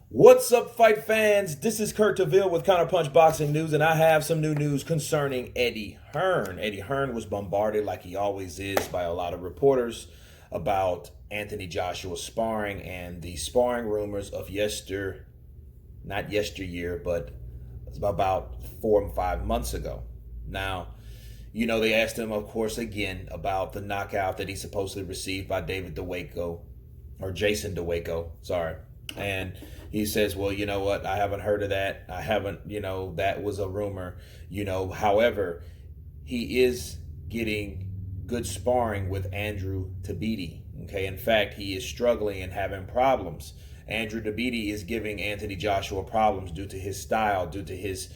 What's up, fight fans? This is Kurt DeVille with Counterpunch Boxing News, and I have some new news concerning Eddie Hearn. Eddie Hearn was bombarded, like he always is, by a lot of reporters about Anthony Joshua sparring and the sparring rumors of not yesteryear, but about 4 and 5 months ago. Now, they asked him, of course, again about the knockout that he supposedly received by Jason DeWaco, sorry. And he says, well, you know what? I haven't heard of that. I haven't, that was a rumor, However, he is getting good sparring with Andrew Tabiti. Okay. In fact, he is struggling and having problems. Andrew Tabiti is giving Anthony Joshua problems due to his style, due to his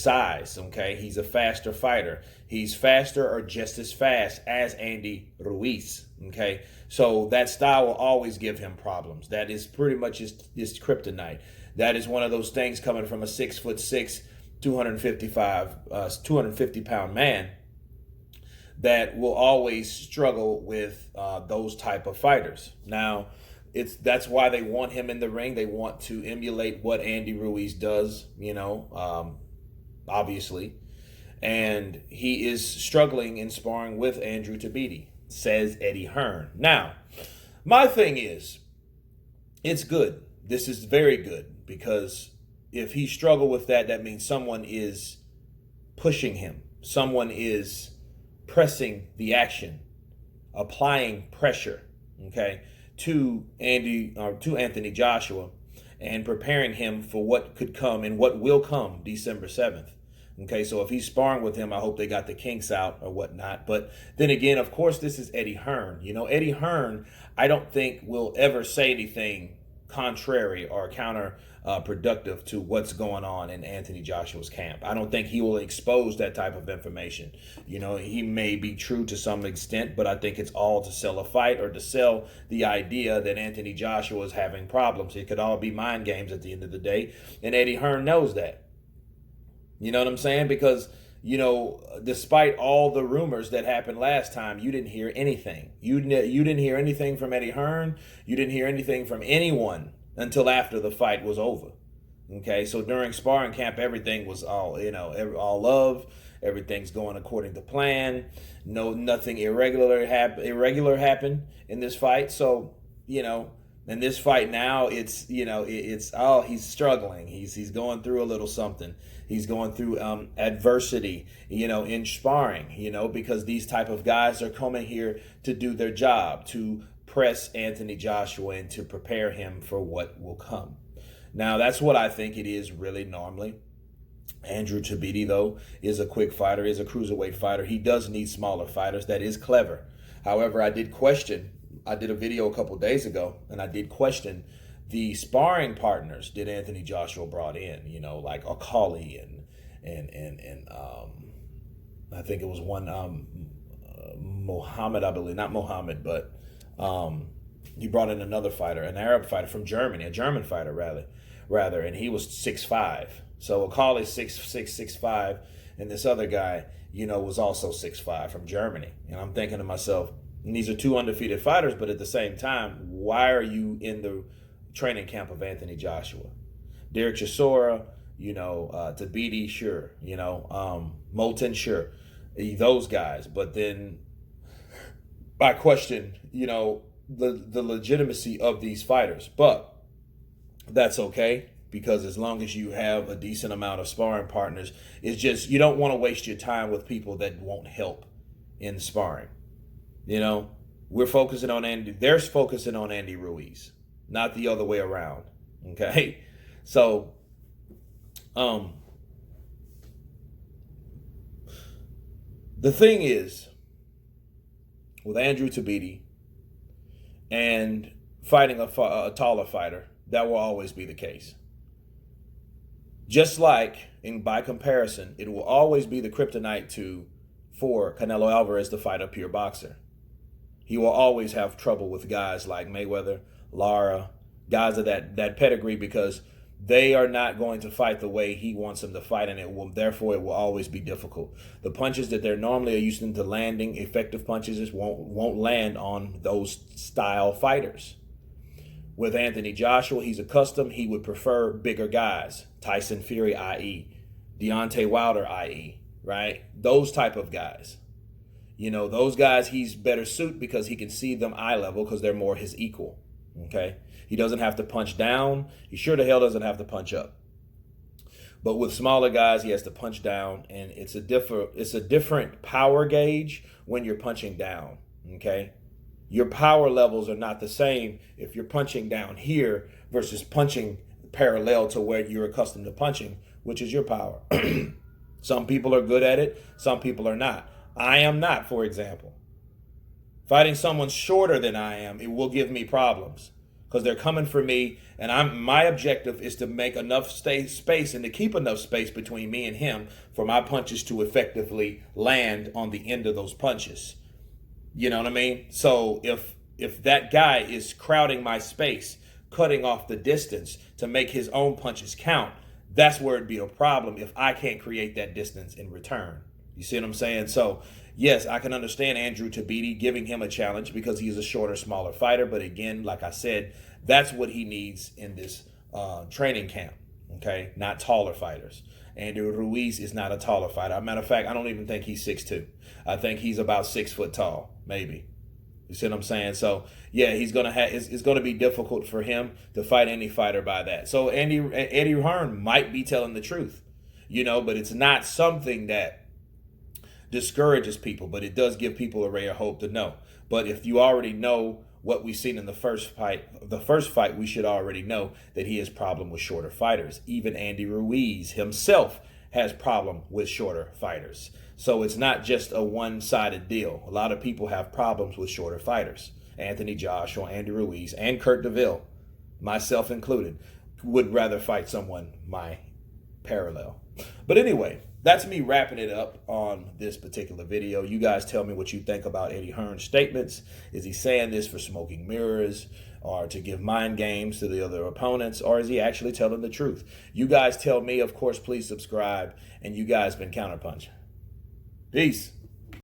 size. Okay. He's a faster fighter. He's faster or just as fast as Andy Ruiz. Okay. So that style will always give him problems. That is pretty much his kryptonite. That is one of those things coming from a 6'6", 250-pound man that will always struggle with those type of fighters. Now, that's why they want him in the ring. They want to emulate what Andy Ruiz does, obviously. And he is struggling in sparring with Andrew Tabiti, says Eddie Hearn. Now, my thing is, it's good. This is very good, because if he struggled with that, that means someone is pushing him. Someone is pressing the action, applying pressure, to Anthony Joshua, and preparing him for what could come and what will come December 7th. Okay, so if he's sparring with him, I hope they got the kinks out or whatnot. But then again, of course, this is Eddie Hearn. Eddie Hearn, I don't think will ever say anything contrary or counterproductive to what's going on in Anthony Joshua's camp. I don't think he will expose that type of information. He may be true to some extent, but I think it's all to sell a fight or to sell the idea that Anthony Joshua is having problems. It could all be mind games at the end of the day, and Eddie Hearn knows that. You know what I'm saying? Because, despite all the rumors that happened last time, you didn't hear anything. You didn't hear anything from Eddie Hearn. You didn't hear anything from anyone until after the fight was over. Okay, so during sparring camp, everything was all love. Everything's going according to plan. Nothing irregular happened in this fight. So, in this fight now, he's struggling. He's going through a little something. He's going through adversity, in sparring, because these type of guys are coming here to do their job, to press Anthony Joshua and to prepare him for what will come. Now, that's what I think it is really normally. Andrew Tabiti, though, is a quick fighter, is a cruiserweight fighter. He does need smaller fighters. That is clever. However, I did a video a couple days ago, and I did question the sparring partners that Anthony Joshua brought in, like Akali and I think it was one Mohammed, I believe, not Mohammed, but he brought in another fighter, an Arab fighter from Germany, a German fighter rather, and he was 6'5". So Akali's 6'5", and this other guy, was also 6'5" from Germany. And I'm thinking to myself, and these are two undefeated fighters, but at the same time, why are you in the training camp of Anthony Joshua? Derek Chisora, Tabiti, sure. Moulton, sure. Those guys. But then I question, the legitimacy of these fighters. But that's okay, because as long as you have a decent amount of sparring partners, it's just you don't want to waste your time with people that won't help in sparring. We're focusing on they're focusing on Andy Ruiz, not the other way around. Okay. So, the thing is, with Andrew Tabiti and fighting a taller fighter, that will always be the case. Just like, by comparison, it will always be the kryptonite for Canelo Alvarez to fight a pure boxer. He will always have trouble with guys like Mayweather, Lara, guys of that pedigree, because they are not going to fight the way he wants them to fight, and therefore it will always be difficult. The punches that they're normally used to landing, effective punches, won't land on those style fighters. With Anthony Joshua, he's accustomed. He would prefer bigger guys. Tyson Fury, i.e. Deontay Wilder, i.e. Right? Those type of guys. Those guys he's better suited because he can see them eye level because they're more his equal. Okay? He doesn't have to punch down. He sure the hell doesn't have to punch up. But with smaller guys, he has to punch down, and it's a different power gauge when you're punching down. Okay? Your power levels are not the same if you're punching down here versus punching parallel to where you're accustomed to punching, which is your power. Some people are good at it. Some people are not. I am not, for example. Fighting someone shorter than I am, it will give me problems because they're coming for me, and my objective is to make enough space and to keep enough space between me and him for my punches to effectively land on the end of those punches. You know what I mean? So if that guy is crowding my space, cutting off the distance to make his own punches count, that's where it'd be a problem if I can't create that distance in return. You see what I'm saying? So, yes, I can understand Andrew Tabiti giving him a challenge because he's a shorter, smaller fighter. But again, like I said, that's what he needs in this training camp, okay? Not taller fighters. Andrew Ruiz is not a taller fighter. As a matter of fact, I don't even think he's 6'2". I think he's about 6 foot tall, maybe. You see what I'm saying? So, yeah, it's going to be difficult for him to fight any fighter by that. So, Eddie Hearn might be telling the truth, but it's not something that discourages people, but it does give people a ray of hope to know. But if you already know what we've seen in the first fight, we should already know that he has problem with shorter fighters. Even Andy Ruiz himself has problem with shorter fighters. So it's not just a one-sided deal. A lot of people have problems with shorter fighters. Anthony Joshua, Andy Ruiz, and Kurt DeVille, myself included, would rather fight someone my parallel. But anyway, that's me wrapping it up on this particular video. You guys tell me what you think about Eddie Hearn's statements. Is he saying this for smoking mirrors or to give mind games to the other opponents, or is he actually telling the truth? You guys tell me. Of course, please subscribe, and you guys been Counterpunch. Peace.